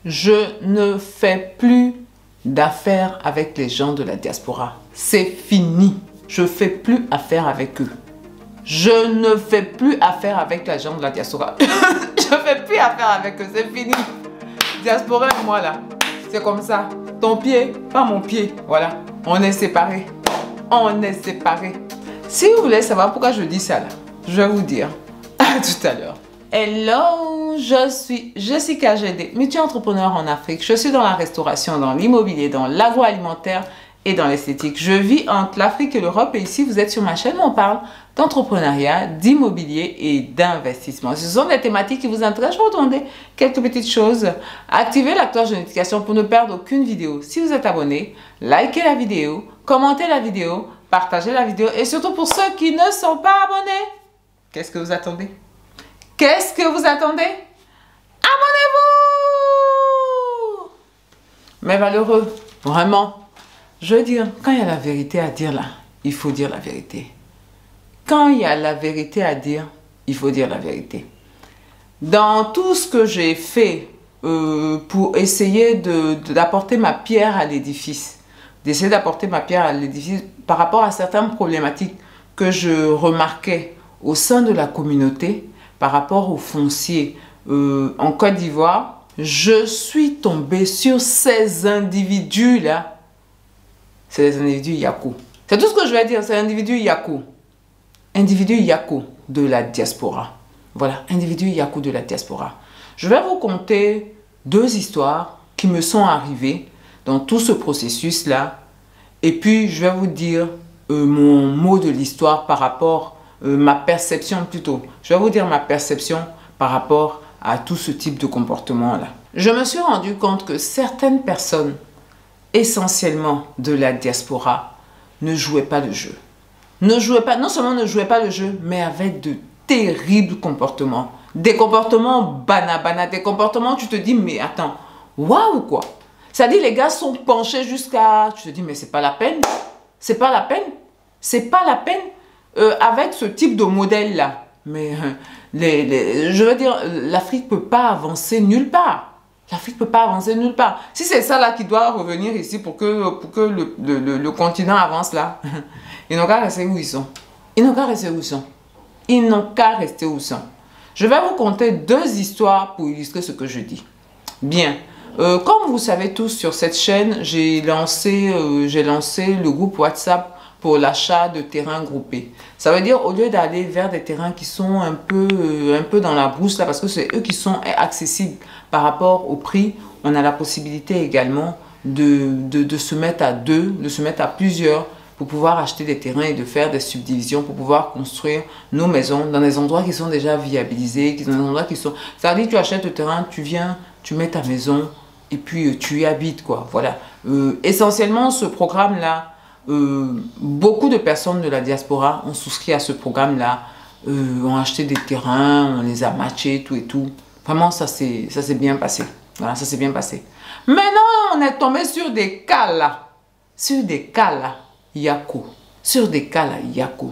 Je ne fais plus d'affaires avec les gens de la diaspora. C'est fini. Je ne fais plus affaire avec eux. Je ne fais plus affaire avec les gens de la diaspora. Je ne fais plus affaire avec eux. C'est fini. Diaspora et moi là. C'est comme ça. Ton pied, pas mon pied. Voilà. On est séparés. On est séparés. Si vous voulez savoir pourquoi je dis ça là, je vais vous dire. À tout à l'heure. Hello, je suis Jessica Gédé, multi-entrepreneur en Afrique. Je suis dans la restauration, dans l'immobilier, dans l'agroalimentaire et dans l'esthétique. Je vis entre l'Afrique et l'Europe et ici vous êtes sur ma chaîne où on parle d'entrepreneuriat, d'immobilier et d'investissement. Ce sont des thématiques qui vous intéressent. Je vais vous demander quelques petites choses. Activez la cloche de notification pour ne perdre aucune vidéo. Si vous êtes abonné, likez la vidéo, commentez la vidéo, partagez la vidéo et surtout pour ceux qui ne sont pas abonnés, qu'est-ce que vous attendez? Qu'est-ce que vous attendez? Abonnez-vous! Mais malheureux, vraiment, je veux dire, quand il y a la vérité à dire là, il faut dire la vérité. Quand il y a la vérité à dire, il faut dire la vérité. Dans tout ce que j'ai fait pour essayer d'apporter ma pierre à l'édifice, d'essayer d'apporter ma pierre à l'édifice par rapport à certaines problématiques que je remarquais au sein de la communauté, par rapport au foncier en Côte d'Ivoire, je suis tombée sur ces individus-là. C'est des individus Yako. C'est tout ce que je vais dire, c'est individus Yako. Individus Yako de la diaspora. Voilà, individus Yako de la diaspora. Je vais vous conter deux histoires qui me sont arrivées dans tout ce processus-là. Et puis, je vais vous dire mon mot de l'histoire par rapport ma perception plutôt. Je vais vous dire ma perception par rapport à tout ce type de comportement-là. Je me suis rendu compte que certaines personnes, essentiellement de la diaspora, ne jouaient pas le jeu. Ne jouaient pas, non seulement ne jouaient pas le jeu, mais avaient de terribles comportements. Des comportements banabana, des comportements où tu te dis, mais attends, waouh quoi. Ça dit, les gars sont penchés jusqu'à... Tu te dis, mais c'est pas la peine. C'est pas la peine. C'est pas la peine. Avec ce type de modèle-là. Mais je veux dire, l'Afrique ne peut pas avancer nulle part. L'Afrique ne peut pas avancer nulle part. Si c'est ça là qui doit revenir ici pour que le continent avance là, ils n'ont qu'à rester où ils sont. Ils n'ont qu'à rester où ils sont. Ils n'ont qu'à rester où ils sont. Je vais vous conter deux histoires pour illustrer ce que je dis. Bien. Comme vous savez tous sur cette chaîne, j'ai lancé le groupe WhatsApp pour l'achat de terrains groupés. Ça veut dire, au lieu d'aller vers des terrains qui sont un peu dans la brousse, là, parce que c'est eux qui sont accessibles par rapport au prix, on a la possibilité également de se mettre à deux, de se mettre à plusieurs pour pouvoir acheter des terrains et de faire des subdivisions pour pouvoir construire nos maisons dans des endroits qui sont déjà viabilisés, dans des endroits qui sont... Ça veut dire, tu achètes le terrain, tu viens, tu mets ta maison et puis tu y habites, quoi. Voilà. Essentiellement, ce programme-là, beaucoup de personnes de la diaspora ont souscrit à ce programme-là, ont acheté des terrains, on les a matchés, tout et tout. Vraiment, ça s'est bien passé. Voilà, ça s'est bien passé. Maintenant, on est tombé sur des cas là. Sur des cas là, Yako. Sur des cas là, Yako.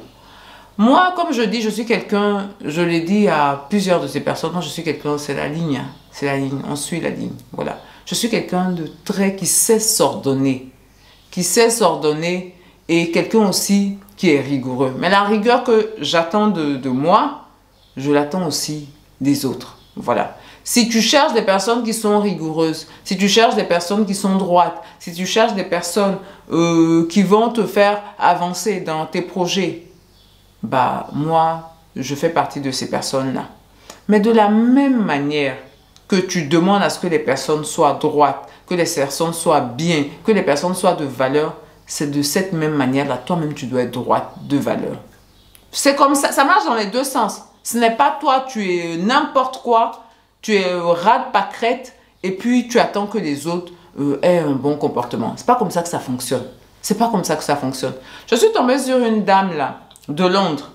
Moi, comme je dis, je suis quelqu'un, je l'ai dit à plusieurs de ces personnes, moi, je suis quelqu'un, c'est la ligne. Hein, c'est la ligne, on suit la ligne. Voilà. Je suis quelqu'un de très qui sait s'ordonner. Qui sait s'ordonner et quelqu'un aussi qui est rigoureux. Mais la rigueur que j'attends de moi, je l'attends aussi des autres. Voilà. Si tu cherches des personnes qui sont rigoureuses, si tu cherches des personnes qui sont droites, si tu cherches des personnes qui vont te faire avancer dans tes projets, bah moi, je fais partie de ces personnes-là. Mais de la même manière que tu demandes à ce que les personnes soient droites, que les personnes soient bien, que les personnes soient de valeur, c'est de cette même manière-là, toi-même tu dois être droite, de valeur. C'est comme ça, ça marche dans les deux sens. Ce n'est pas toi, tu es n'importe quoi, tu es rade pâquerette et puis tu attends que les autres aient un bon comportement. C'est pas comme ça que ça fonctionne. C'est pas comme ça que ça fonctionne. Je suis tombée sur une dame là, de Londres,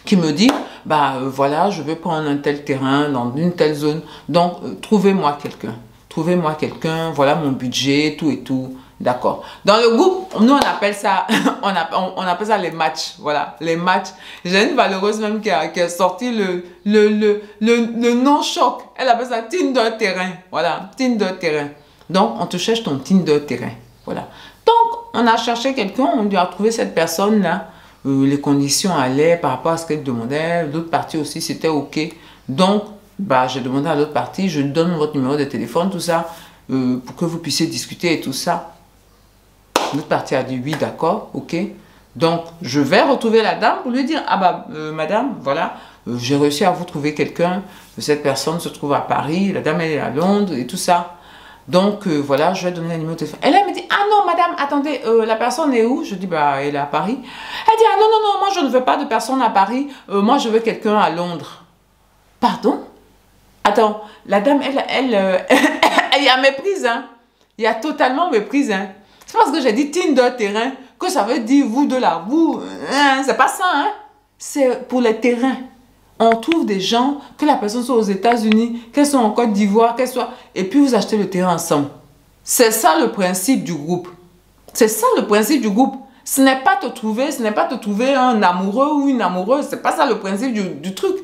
qui me dit, bah voilà, je veux prendre un tel terrain dans une telle zone, donc trouvez-moi quelqu'un. Trouvez-moi quelqu'un, voilà mon budget, tout et tout. D'accord. Dans le groupe, nous on appelle ça, on appelle ça les matchs. Voilà, les matchs. J'ai une valeureuse même qui a sorti le non-choc. Elle appelle ça Tinder terrain. Voilà, Tinder terrain. Donc, on te cherche ton Tinder terrain. Voilà. Donc, on a cherché quelqu'un, on lui a trouvé cette personne-là. Les conditions allaient par rapport à ce qu'elle demandait. L'autre partie aussi, c'était OK. Donc, bah, j'ai demandé à l'autre partie, je donne votre numéro de téléphone, tout ça, pour que vous puissiez discuter et tout ça. L'autre partie a dit oui, d'accord, OK. Donc, je vais retrouver la dame pour lui dire, ah bah, madame, voilà, j'ai réussi à vous trouver quelqu'un. Cette personne se trouve à Paris, la dame elle est à Londres et tout ça. Donc, voilà, je vais donner le numéro de téléphone. Et là, elle me dit, ah non, madame, attendez, la personne est où? Je dis, bah, elle est à Paris. Elle dit, ah non, non, non, moi, je ne veux pas de personne à Paris. Moi, je veux quelqu'un à Londres. Pardon? Attends, la dame, elle y a méprise, hein. Il y a totalement méprise, hein. C'est parce que j'ai dit Tinder terrain que ça veut dire vous de là, vous. Hein, c'est pas ça, hein. C'est pour les terrains. On trouve des gens, que la personne soit aux États-Unis, qu'elle soit en Côte d'Ivoire, qu'elle soit... Et puis vous achetez le terrain ensemble. C'est ça le principe du groupe. C'est ça le principe du groupe. Ce n'est pas te trouver un amoureux ou une amoureuse. C'est pas ça le principe du truc.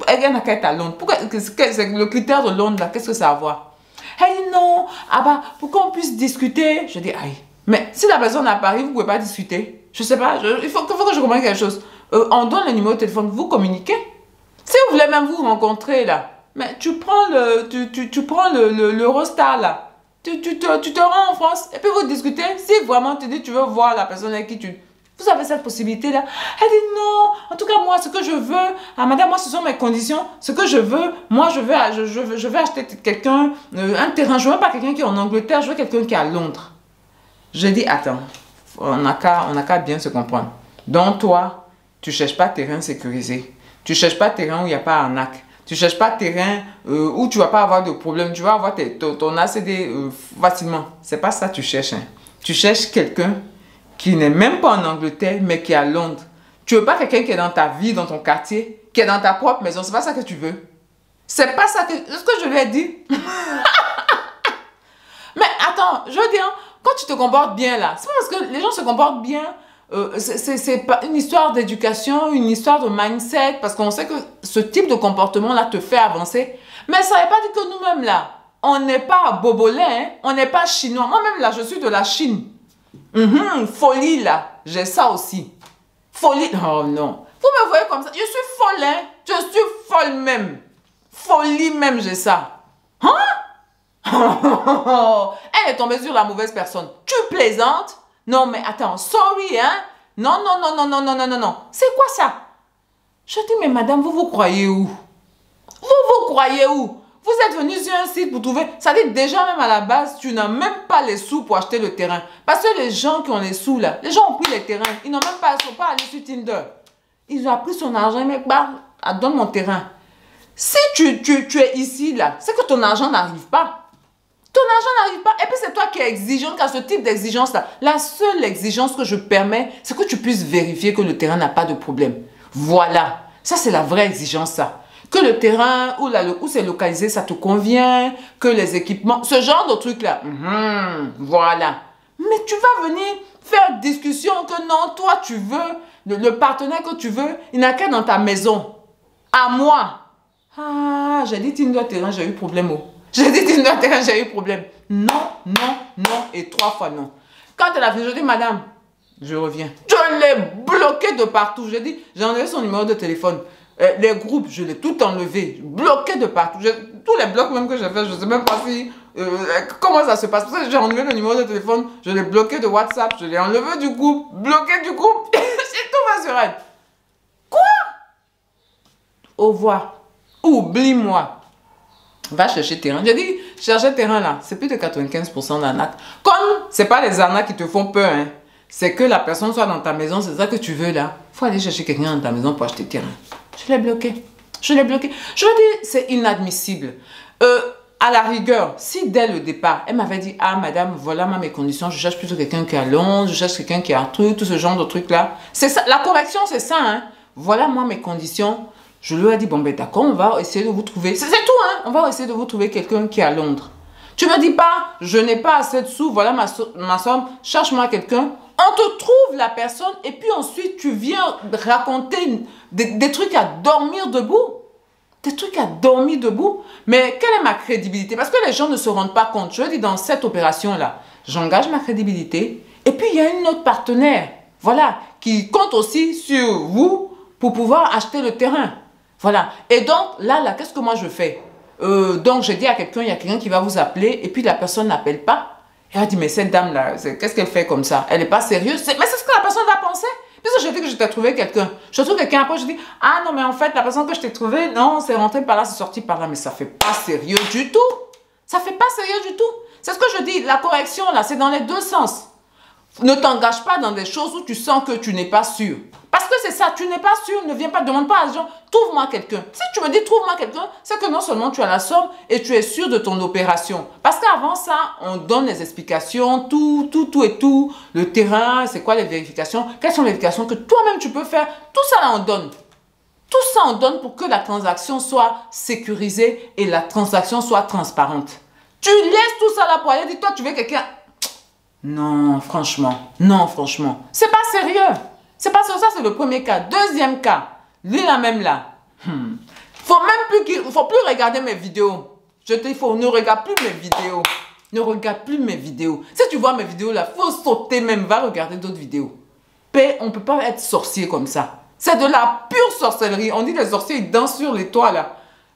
Elle n'a qu'à être à Londres. Pourquoi c'est le critère de Londres là? Qu'est-ce que ça a à voir? Elle dit non. Ah bah, pour qu'on puisse discuter. Je dis aïe. Mais si la personne est à Paris, vous ne pouvez pas discuter. Je sais pas. Il faut que je comprenne quelque chose. On donne le numéro de téléphone. Vous communiquez. Si vous voulez même vous rencontrer là. Mais tu prends l'Eurostar là. Tu te rends en France. Et puis vous discutez. Si vraiment tu dis tu veux voir la personne avec qui tu... Vous avez cette possibilité-là. Elle dit non. En tout cas, moi, ce que je veux, ah, madame, moi, ce sont mes conditions. Ce que je veux, moi, je veux acheter quelqu'un, un terrain. Je ne veux pas quelqu'un qui est en Angleterre, je veux quelqu'un qui est à Londres. Je dis, attends, on n'a qu'à bien se comprendre. Donc, toi, tu ne cherches pas terrain sécurisé. Tu ne cherches pas terrain où il n'y a pas arnaque. Tu ne cherches pas terrain où tu ne vas pas avoir de problème. Tu vas avoir ton ACD facilement. Ce n'est pas ça que tu cherches. Hein. Tu cherches quelqu'un qui n'est même pas en Angleterre, mais qui est à Londres. Tu veux pas quelqu'un qui est dans ta vie, dans ton quartier, qui est dans ta propre maison. C'est pas ça que tu veux. C'est pas ça que... Ce que je lui ai dit. Mais attends, je veux dire, quand tu te comportes bien là, c'est pas parce que les gens se comportent bien, c'est pas une histoire d'éducation, une histoire de mindset, parce qu'on sait que ce type de comportement là te fait avancer. Mais ça ne veut pas dire que nous-mêmes là, on n'est pas bobolais, hein? On n'est pas chinois. Moi-même là, je suis de la Chine. Folie là, j'ai ça aussi. Folie, oh non. Vous me voyez comme ça, je suis folle, hein. Je suis folle même. Folie même, j'ai ça. Hein? Elle est tombée sur la mauvaise personne. Tu plaisantes? Non mais attends, sorry, hein. Non, non, non, non, non, non, non, non, non. C'est quoi ça? Je dis, mais madame, vous vous croyez où? Vous croyez où? Vous êtes venu sur un site pour trouver... Ça dit déjà même à la base, tu n'as même pas les sous pour acheter le terrain. Parce que les gens qui ont les sous là, les gens ont pris les terrains. Ils n'ont même pas, ils ne sont pas allés sur Tinder. Ils ont pris son argent, mais bah, donne mon terrain. Si tu es ici là, c'est que ton argent n'arrive pas. Ton argent n'arrive pas. Et puis c'est toi qui es exigeant, car ce type d'exigence là, la seule exigence que je permets, c'est que tu puisses vérifier que le terrain n'a pas de problème. Voilà. Ça c'est la vraie exigence ça. Que le terrain où c'est localisé, ça te convient, que les équipements, ce genre de truc-là. Voilà. Mais tu vas venir faire discussion que non, toi tu veux, le partenaire que tu veux, il n'a qu'à dans ta maison. À moi. Ah, j'ai dit Tinder terrain, j'ai eu problème. J'ai dit Tinder terrain, j'ai eu problème. Non, non, non et 3 fois non. Quand elle a fait, je dis madame, je reviens. Je l'ai bloqué de partout. J'ai dit, j'ai enlevé son numéro de téléphone. Les groupes, je l'ai tout enlevé, bloqué de partout. Tous les blocs même que j'ai fait, je ne sais même pas si... comment ça se passe. Parce que j'ai enlevé le numéro de téléphone, je l'ai bloqué de WhatsApp, je l'ai enlevé du groupe, bloqué du groupe. C'est tout va sur elle. Quoi? Au revoir. Oublie-moi. Va chercher terrain. J'ai dit, chercher terrain là, c'est plus de 95% d'arnaque. Comme ce n'est pas les arnaques qui te font peur, hein. C'est que la personne soit dans ta maison, c'est ça que tu veux là. Il faut aller chercher quelqu'un dans ta maison pour acheter terrain. Je l'ai bloqué. Je l'ai bloqué. Je veux dire, c'est inadmissible. À la rigueur, si dès le départ, elle m'avait dit, ah madame, voilà mes conditions, je cherche plutôt quelqu'un qui est à Londres, je cherche quelqu'un qui a un truc, tout ce genre de truc-là. C'est ça, la correction, c'est ça, hein. Voilà moi mes conditions. Je lui ai dit, bon ben d'accord, on va essayer de vous trouver. C'est tout, hein. On va essayer de vous trouver quelqu'un qui est à Londres. Tu me dis pas, je n'ai pas assez de sous, voilà ma somme, cherche-moi quelqu'un. On te trouve la personne et puis ensuite tu viens raconter des trucs à dormir debout. Des trucs à dormir debout. Mais quelle est ma crédibilité? Parce que les gens ne se rendent pas compte. Je dis dans cette opération-là, j'engage ma crédibilité et puis il y a une autre partenaire, voilà, qui compte aussi sur vous pour pouvoir acheter le terrain. Voilà. Et donc là, qu'est-ce que moi je fais? Donc j'ai dit à quelqu'un, il y a quelqu'un qui va vous appeler et puis la personne n'appelle pas. Elle a dit, mais cette dame-là, qu'est-ce qu'elle fait comme ça? Elle n'est pas sérieuse. Mais c'est ce que la personne va penser. Puisque je dis que je t'ai trouvé quelqu'un. Je trouve quelqu'un, après je dis, ah non, mais en fait, la personne que je t'ai trouvé, non, c'est rentré par là, c'est sorti par là. Mais ça ne fait pas sérieux du tout. Ça ne fait pas sérieux du tout. C'est ce que je dis, la correction, là, c'est dans les deux sens. Ne t'engage pas dans des choses où tu sens que tu n'es pas sûr. Parce que c'est ça, tu n'es pas sûr, ne viens pas, demande pas à des gens, trouve-moi quelqu'un. Si tu me dis trouve-moi quelqu'un, c'est que non seulement tu as la somme et tu es sûr de ton opération. Parce qu'avant ça, on donne les explications, tout et tout, le terrain, c'est quoi les vérifications, quelles sont les vérifications que toi-même tu peux faire. Tout ça là, on donne. Tout ça, on donne pour que la transaction soit sécurisée et la transaction soit transparente. Tu laisses tout ça là pour aller dire, toi tu veux quelqu'un. Non, franchement, c'est pas sérieux. C'est pas ça, c'est le premier cas. Deuxième cas, lui là même là. Faut plus regarder mes vidéos. Je te dis, ne regarde plus mes vidéos. Ne regarde plus mes vidéos. Si tu vois mes vidéos là, faut sauter même, va regarder d'autres vidéos. On ne peut pas être sorcier comme ça. C'est de la pure sorcellerie. On dit que les sorciers ils dansent sur les toits là.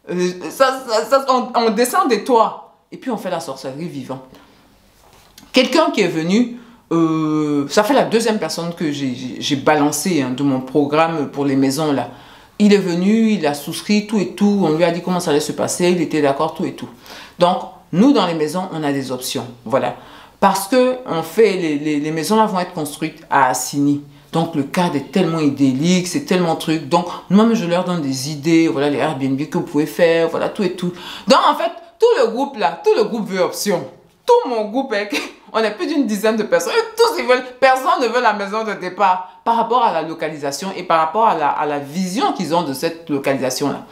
On descend des toits. Et puis on fait la sorcellerie vivante. Quelqu'un qui est venu, ça fait la deuxième personne que j'ai balancé de mon programme pour les maisons là. Il est venu, il a souscrit tout et tout, on lui a dit comment ça allait se passer, il était d'accord tout et tout. Donc nous dans les maisons on a des options, voilà. Parce que on fait, les maisons là vont être construites à Assini. Donc le cadre est tellement idyllique, c'est tellement truc. Donc moi-même je leur donne des idées, voilà les Airbnb que vous pouvez faire, voilà tout et tout. Donc en fait tout le groupe là, tout le groupe veut option. Tout mon groupe, on est plus d'une dizaine de personnes. Et tous ils veulent, personne ne veut la maison de départ par rapport à la localisation et par rapport à la vision qu'ils ont de cette localisation-là.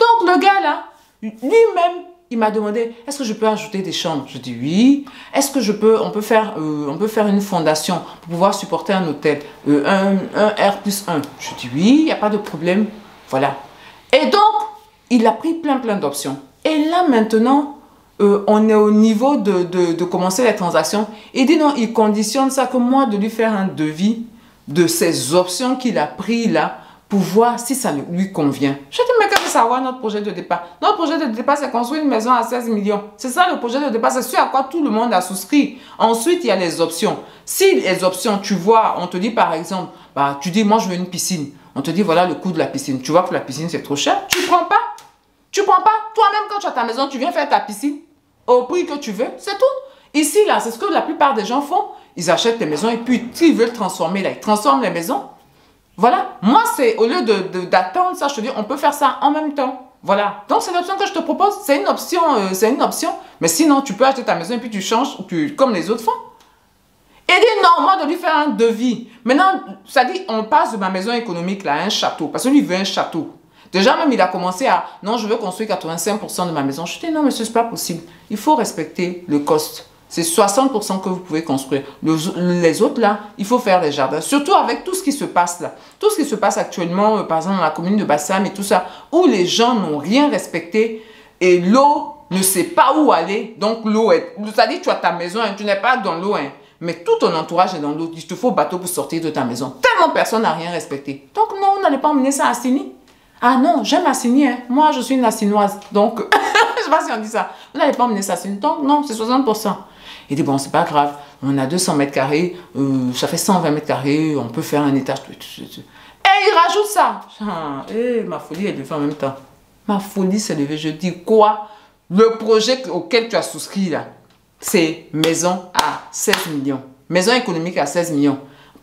Donc le gars là, lui-même, il m'a demandé, est-ce que je peux ajouter des chambres? Je dis oui. Est-ce que on peut faire une fondation pour pouvoir supporter un hôtel, un R+1? Je dis oui, il n'y a pas de problème. Voilà. Et donc, il a pris plein d'options. Et là maintenant, on est au niveau de commencer les transactions. Il dit non, il conditionne ça que moi de lui faire un devis de ces options qu'il a pris là pour voir si ça lui convient. Je dis mais qu'est-ce que ça va notre projet de départ? Notre projet de départ c'est construire une maison à 16 millions. C'est ça le projet de départ, c'est ce à quoi tout le monde a souscrit. Ensuite il y a les options. Si les options tu vois, on te dit par exemple, bah, tu dis moi je veux une piscine. On te dit voilà le coût de la piscine. Tu vois que la piscine c'est trop cher, tu prends pas. Tu prends pas. Toi-même quand tu as ta maison, tu viens faire ta piscine au prix que tu veux, c'est tout. Ici, là, c'est ce que la plupart des gens font. Ils achètent des maisons et puis ils veulent transformer, là, ils transforment les maisons. Voilà. Moi, c'est au lieu d'attendre ça, je te dis, on peut faire ça en même temps. Voilà. Donc, c'est l'option que je te propose. C'est une option, Mais sinon, tu peux acheter ta maison et puis tu changes comme les autres font. Et dit non, moi, de lui faire un devis. Maintenant, ça dit, on passe de ma maison économique, là, à un château. Parce que lui, il veut un château. Déjà, même, il a commencé à, non, je veux construire 85% de ma maison. Je dis, non, monsieur, ce n'est pas possible. Il faut respecter le cost. C'est 60% que vous pouvez construire. Les autres, là, il faut faire des jardins. Surtout avec tout ce qui se passe là. Tout ce qui se passe actuellement, par exemple, dans la commune de Bassam et tout ça, où les gens n'ont rien respecté et l'eau ne sait pas où aller. Donc, l'eau est... C'est-à-dire, tu as ta maison, tu n'es pas dans l'eau, mais tout ton entourage est dans l'eau. Il te faut bateau pour sortir de ta maison. Tellement personne n'a rien respecté. Donc, non, vous n'allez pas emmener ça à Assini. Ah non, j'aime Assini, moi je suis une Assinoise, donc je ne sais pas si on dit ça. Vous n'allez pas emmener ça à Assini, donc non, c'est 60%. Il dit bon, c'est pas grave, on a 200 mètres carrés, ça fait 120 mètres carrés, on peut faire un étage. Et il rajoute ça. Ma folie est levée en même temps. Ma folie s'est levée, je dis quoi? Le projet auquel tu as souscrit là, c'est maison à 16 millions. Maison économique à 16 millions.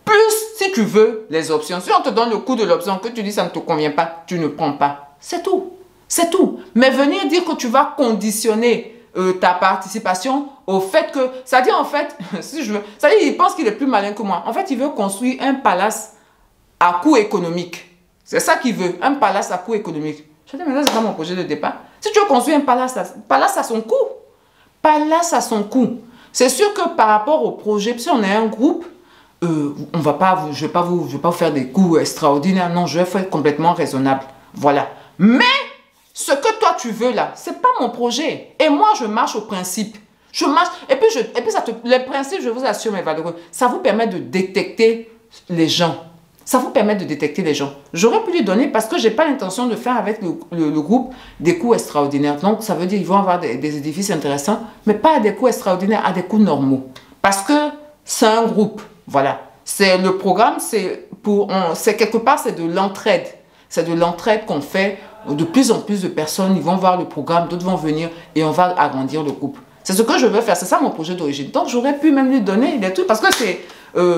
Plus, si tu veux, les options. Si on te donne le coût de l'option, que tu dis ça ne te convient pas, tu ne prends pas. C'est tout. C'est tout. Mais venir dire que tu vas conditionner ta participation au fait que... C'est-à-dire, en fait, si je veux... C'est-à-dire, il pense qu'il est plus malin que moi. En fait, il veut construire un palace à coût économique. C'est ça qu'il veut. Un palace à coût économique. Je dis, mais là, c'est pas mon projet de départ. Si tu veux construire un palace a son coût. Palace a son coût. C'est sûr que par rapport au projet, si on est un groupe, on va pas, je vais pas vous faire des coûts extraordinaires. Non, je vais faire complètement raisonnable. Voilà. Mais ce que toi tu veux là, c'est pas mon projet. Et moi, je marche au principe. Je marche. Et puis, les principes, je vous assure, mes valeureux, ça vous permet de détecter les gens. Ça vous permet de détecter les gens. J'aurais pu lui donner parce que je n'ai pas l'intention de faire avec le groupe des coûts extraordinaires. Donc, ça veut dire qu'ils vont avoir des édifices intéressants, mais pas à des coûts extraordinaires, à des coûts normaux. Parce que c'est un groupe. Voilà. Le programme, c'est quelque part, c'est de l'entraide. C'est de l'entraide qu'on fait. De plus en plus de personnes, ils vont voir le programme, d'autres vont venir et on va agrandir le groupe. C'est ce que je veux faire. C'est ça mon projet d'origine. Donc, j'aurais pu même lui donner des trucs parce que c'est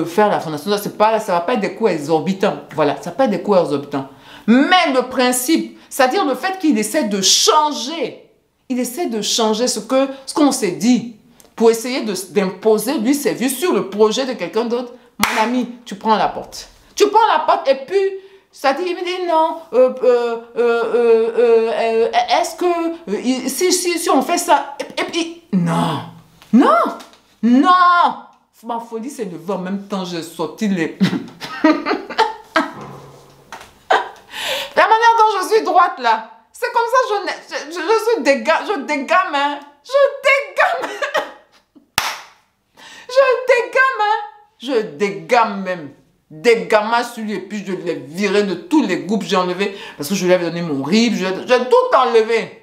faire la fondation. Ça ne va pas être des coûts exorbitants. Voilà, ça va pas être des coûts exorbitants. Mais le principe, c'est-à-dire le fait qu'il essaie de changer. Il essaie de changer ce qu'on s'est dit pour essayer d'imposer, lui, ses vues sur le projet de quelqu'un d'autre. Mon ami, tu prends la porte. Tu prends la porte et puis, ça dit, il me dit non, est-ce que, si on fait ça, et puis, non, non, non. Ma folie s'est levée en même temps, j'ai sorti les... La manière dont je suis droite là, c'est comme ça, je suis dégamme, je dégamme, hein. Je dégamme. Je dégamme même. Dégammage sur lui et puis je l'ai viré de tous les groupes, j'ai enlevé parce que je lui avais donné mon RIB, j'ai tout enlevé.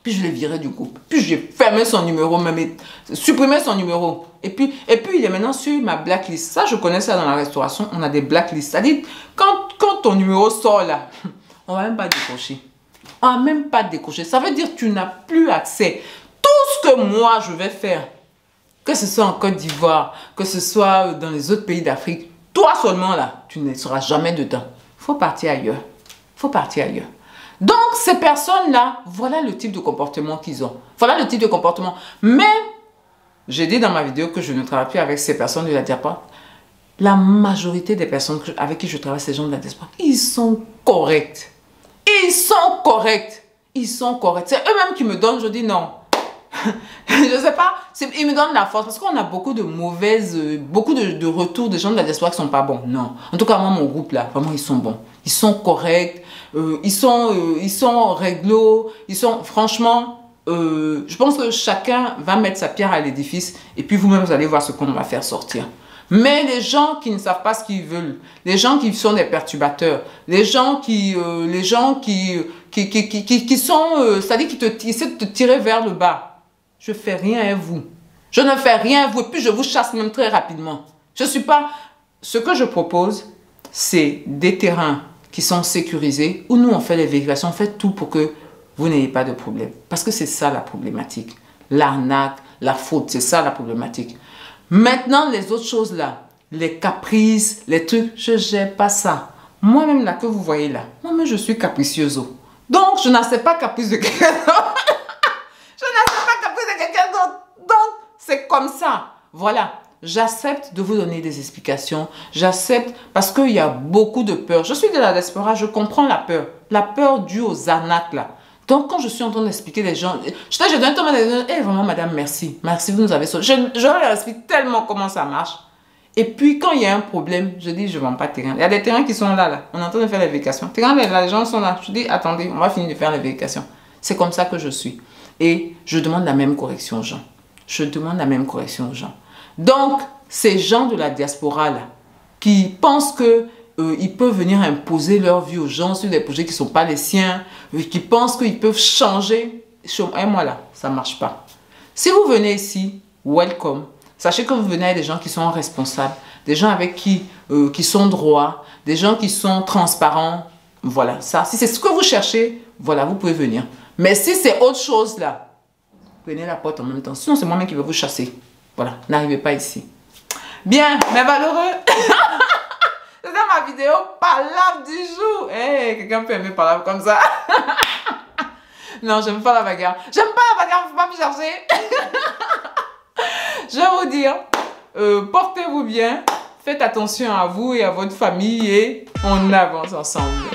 Puis je l'ai viré du groupe. Puis j'ai fermé son numéro, même supprimé son numéro. Et puis il est maintenant sur ma blacklist. Ça, je connais ça dans la restauration, on a des blacklists. C'est-à-dire, quand ton numéro sort là, on va même pas décocher. On va même pas décocher. Ça veut dire que tu n'as plus accès. Tout ce que moi je vais faire, que ce soit en Côte d'Ivoire, que ce soit dans les autres pays d'Afrique, toi seulement là, tu ne seras jamais dedans. Il faut partir ailleurs. Il faut partir ailleurs. Donc, ces personnes-là, voilà le type de comportement qu'ils ont. Voilà le type de comportement. Mais, j'ai dit dans ma vidéo que je ne travaille plus avec ces personnes de la diaspora. La majorité des personnes avec qui je travaille, ces gens de la diaspora, ils sont corrects. Ils sont corrects. Ils sont corrects. C'est eux-mêmes qui me donnent, je dis non. Je sais pas, ils me donnent la force parce qu'on a beaucoup de mauvaises, beaucoup de retours de gens de la diaspora qui sont pas bons. Non. En tout cas, moi, mon groupe là, vraiment, ils sont bons. Ils sont corrects. Ils sont réglo, franchement, je pense que chacun va mettre sa pierre à l'édifice et puis vous-même vous allez voir ce qu'on va faire sortir. Mais les gens qui ne savent pas ce qu'ils veulent, les gens qui sont des perturbateurs, les gens qui sont, c'est-à-dire qui essaient de te tirer vers le bas, je fais rien à vous. Je ne fais rien à vous et puis je vous chasse même très rapidement. Je suis pas, ce que je propose, c'est des terrains qui sont sécurisés, où nous on fait les vérifications, on fait tout pour que vous n'ayez pas de problème. Parce que c'est ça la problématique. L'arnaque, la faute, c'est ça la problématique. Maintenant, les autres choses là, les caprices, les trucs, je ne gère pas ça. Moi-même là que vous voyez là, moi-même je suis capricieuse. Donc, je n'accepte pas caprice de quelqu'un d'autre. Je n'accepte pas caprice de quelqu'un d'autre. Donc, c'est comme ça. Voilà. J'accepte de vous donner des explications. J'accepte parce qu'il y a beaucoup de peur. Je suis de la diaspora, je comprends la peur. La peur due aux arnaques là. Donc quand je suis en train d'expliquer les gens, je donne tellement de... Eh vraiment madame, merci. Merci, vous nous avez sauvé. Je leur explique tellement comment ça marche. Et puis quand il y a un problème, je dis je ne vends pas de terrain. Il y a des terrains qui sont là. On est en train de faire les vérifications. Terrain, les gens sont là. Je dis attendez, on va finir de faire les vérifications. C'est comme ça que je suis. Et je demande la même correction aux gens. Je demande la même correction aux gens. Donc, ces gens de la diaspora là, qui pensent que ils peuvent venir imposer leur vie aux gens sur des projets qui ne sont pas les siens, qui pensent qu'ils peuvent changer, et moi là, ça ne marche pas. Si vous venez ici, welcome. Sachez que vous venez avec des gens qui sont responsables, des gens avec qui sont droits, des gens qui sont transparents. Voilà, ça, si c'est ce que vous cherchez, voilà, vous pouvez venir. Mais si c'est autre chose là, prenez la porte en même temps. Sinon, c'est moi-même qui vais vous chasser. Voilà, n'arrivez pas ici. Bien, mes valeureux. C'était ma vidéo palabre du jour. Hey, quelqu'un peut aimer palabre comme ça. Non, j'aime pas la bagarre. J'aime pas la bagarre, faut pas me chercher. Je vais vous dire, portez-vous bien. Faites attention à vous et à votre famille et on avance ensemble.